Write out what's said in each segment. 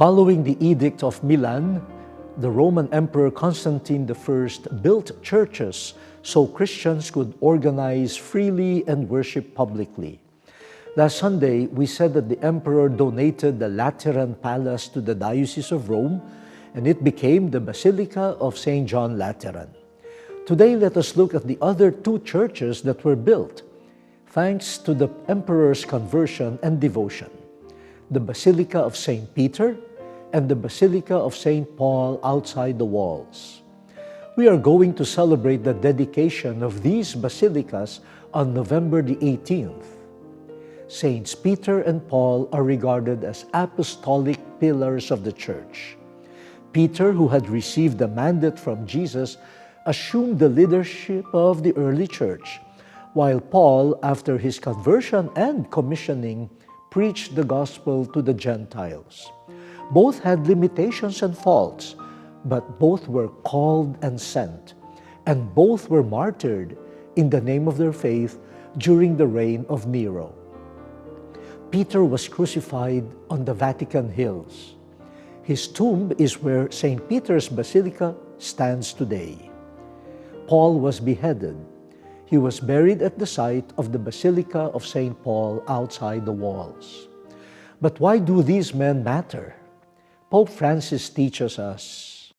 Following the Edict of Milan, the Roman Emperor Constantine I built churches so Christians could organize freely and worship publicly. Last Sunday, we said that the Emperor donated the Lateran Palace to the Diocese of Rome, and it became the Basilica of St. John Lateran. Today, let us look at the other two churches that were built, thanks to the Emperor's conversion and devotion, the Basilica of St. Peter and the Basilica of St. Paul outside the walls. We are going to celebrate the dedication of these basilicas on November the 18th. Saints Peter and Paul are regarded as apostolic pillars of the Church. Peter, who had received the mandate from Jesus, assumed the leadership of the early Church, while Paul, after his conversion and commissioning, preached the gospel to the Gentiles. Both had limitations and faults, but both were called and sent, and both were martyred in the name of their faith during the reign of Nero. Peter was crucified on the Vatican hills. His tomb is where St. Peter's Basilica stands today. Paul was beheaded. He was buried at the site of the Basilica of St. Paul outside the walls. But why do these men matter? Pope Francis teaches us,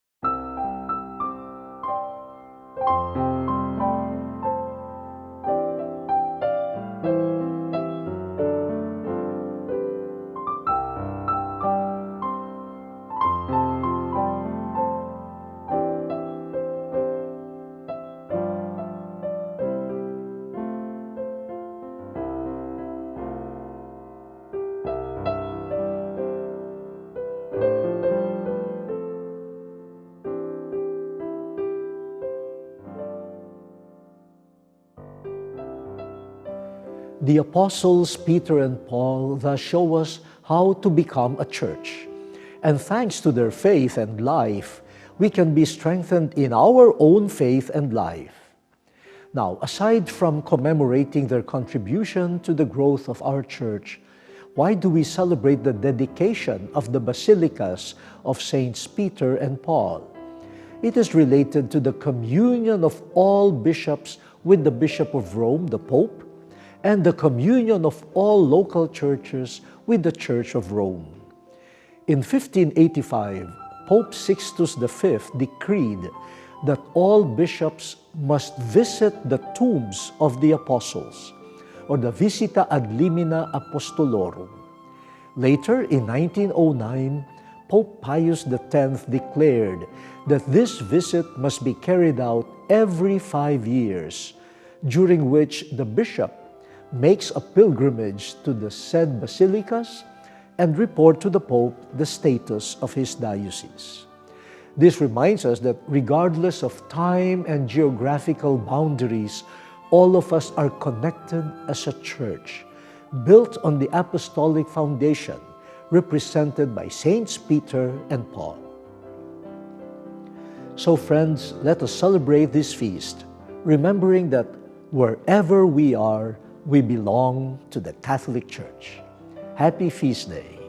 the apostles Peter and Paul thus show us how to become a church. And thanks to their faith and life, we can be strengthened in our own faith and life. Now, aside from commemorating their contribution to the growth of our church, why do we celebrate the dedication of the basilicas of Saints Peter and Paul? It is related to the communion of all bishops with the Bishop of Rome, the Pope, and the communion of all local churches with the Church of Rome. In 1585, Pope Sixtus V decreed that all bishops must visit the tombs of the apostles, or the Visita ad limina Apostolorum. Later, in 1909, Pope Pius X declared that this visit must be carried out every 5 years, during which the bishop makes a pilgrimage to the said basilicas and report to the Pope the status of his diocese. This reminds us that regardless of time and geographical boundaries, all of us are connected as a church, built on the apostolic foundation represented by Saints Peter and Paul. So friends, let us celebrate this feast, remembering that wherever we are, we belong to the Catholic Church. Happy Feast Day!